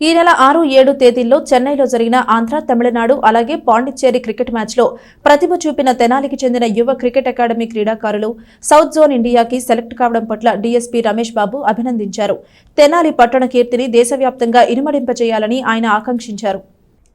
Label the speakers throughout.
Speaker 1: ఈ నెల 6, 7 తేదీల్లో చెన్నైలో జరిగిన ఆంధ్ర, తమిళనాడు అలాగే పాండిచ్చేరి క్రికెట్ మ్యాచ్లో ప్రతిభ చూపిన తెనాలికి చెందిన యువ క్రికెట్ అకాడమీ క్రీడాకారులు సౌత్ జోన్ ఇండియాకి సెలెక్ట్ కావడం పట్ల డీఎస్పీ రమేష్ బాబు అభినందించారు. తెనాలి పట్టణ కీర్తిని దేశవ్యాప్తంగా ఇనుమడింపజేయాలని ఆయన ఆకాంక్షించారు.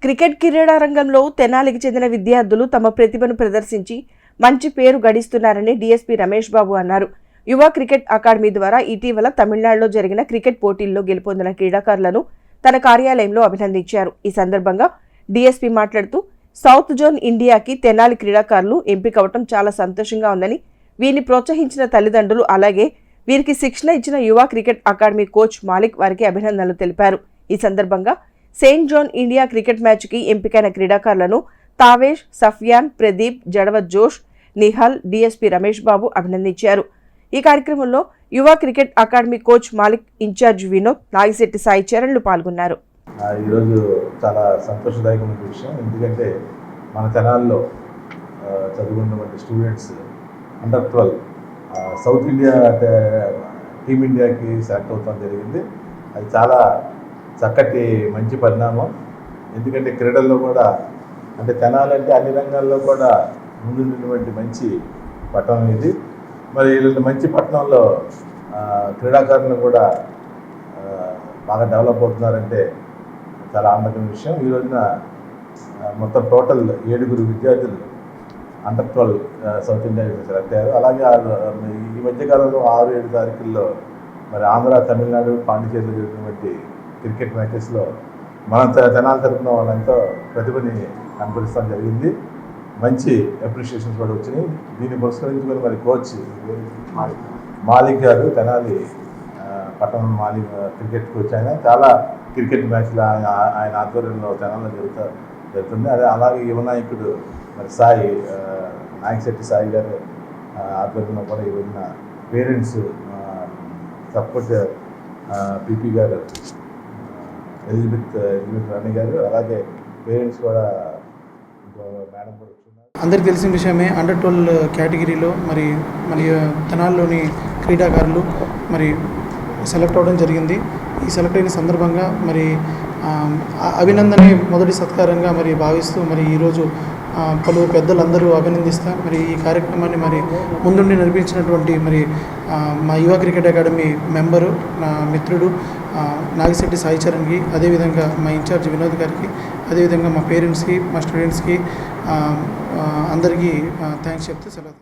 Speaker 2: క్రికెట్ క్రీడా రంగంలో తెనాలికి చెందిన విద్యార్థులు తమ ప్రతిభను ప్రదర్శించి మంచి పేరు గడిస్తున్నారని డీఎస్పీ రమేష్ బాబు అన్నారు. యువ క్రికెట్ అకాడమీ ద్వారా ఇటీవల తమిళనాడులో జరిగిన క్రికెట్ పోటీల్లో గెలుపొందిన క్రీడాకారులను తన కార్యాలయంలో అభినందించారు. ఈ సందర్భంగా డీఎస్పీ మాట్లాడుతూ సౌత్ జోన్ ఇండియాకి తెనాలి క్రీడాకారులు ఎంపికవటం చాలా సంతోషంగా ఉందని, వీరిని ప్రోత్సహించిన తల్లిదండ్రులు అలాగే వీరికి శిక్షణ ఇచ్చిన యువ క్రికెట్ అకాడమీ కోచ్ మాలిక్ వారికి అభినందనలు తెలిపారు. ఈ సందర్భంగా సెయింట్ జోన్ ఇండియా క్రికెట్ మ్యాచ్కి ఎంపికైన క్రీడాకారులను తావేష్, సఫ్యాన్, ప్రదీప్, జడవత్ జోష్, నిహాల్ డీఎస్పీ రమేష్ బాబు అభినందించారు. ఈ కార్యక్రమంలో Yuva cricket academy coach Malik, in charge Vinod, Nagisetti Sai చరణ్లు పాల్గొన్నారు.
Speaker 3: ఈరోజు చాలా సంతోషదాయకమైన విషయం. ఎందుకంటే మన తెనాల్లో చదువుకున్నటువంటి స్టూడెంట్స్ అండర్ 12 సౌత్ ఇండియా టీమిండియాకి సెలెక్ట్ అవుతాం జరిగింది. అది చాలా చక్కటి మంచి పరిణామం. ఎందుకంటే క్రీడల్లో కూడా అంటే తెనాలి అంటే అన్ని రంగాల్లో కూడా ముందున్నటువంటి మంచి పట్టణం ఇది. మరి ఇలాంటి మంచి పట్టణంలో క్రీడాకారులు కూడా బాగా డెవలప్ అవుతున్నారంటే చాలా ఆనందకరమైన విషయం. ఈ రోజున మొత్తం టోటల్ 7 విద్యార్థులు అండర్ 12 సౌత్ ఇండియా సెలెక్ట్ అయ్యారు. అలాగే ఈ మధ్యకాలంలో 6, 7 తారీఖుల్లో మరి ఆంధ్ర, తమిళనాడు, పాండిచేరిలో జరిగినటువంటి క్రికెట్ మ్యాచెస్లో మన తెనాలి తరపున వాళ్ళంతా ప్రతిభని కనపరుస్తాం జరిగింది. మంచి అప్రిషియేషన్స్ కూడా వచ్చినాయి. దీన్ని పురస్కరించుకొని మరి కోచ్ మాలిక్ గారు, తెనాలి పట్టణం మాలిక్ క్రికెట్ కోచ్, ఆయన చాలా క్రికెట్ మ్యాచ్లు ఆయన ఆధ్వర్యంలో తెనాలిలో జరుగుతుంది. అదే అలాగే యువనాయకుడు మరి సాయి, నాయకశెట్టి సాయి గారు ఆధ్వర్యంలో కూడా ఈ రోజున పేరెంట్స్ సపోర్ట్ పీపీ గారు, ఎలిజబెత్ రాణి గారు, అలాగే పేరెంట్స్ కూడా మేడం కూడా
Speaker 4: అందరికీ తెలిసిన విషయమే. అండర్ 12 కేటగిరీలో మరి తెనాలిలోని క్రీడాకారులు మరి సెలెక్ట్ అవ్వడం జరిగింది. ఈ సెలెక్ట్ అయిన సందర్భంగా మరి అభినందనే మొదటి సత్కారంగా మరి భావిస్తూ మరి ఈరోజు పలువురు పెద్దలందరూ అభినందిస్తా మరి ఈ కార్యక్రమాన్ని మరి ముందుండి నడిపించినటువంటి మరి మా యువ క్రికెట్ అకాడమీ మెంబరు, నా మిత్రుడు నాగిశెట్టి సాయి చరణ్కి, అదేవిధంగా మా ఇన్ఛార్జ్ వినోద్ గారికి, అదేవిధంగా మా పేరెంట్స్కి, మా స్టూడెంట్స్కి అందరికీ థ్యాంక్స్ చెప్తూ సెలవు.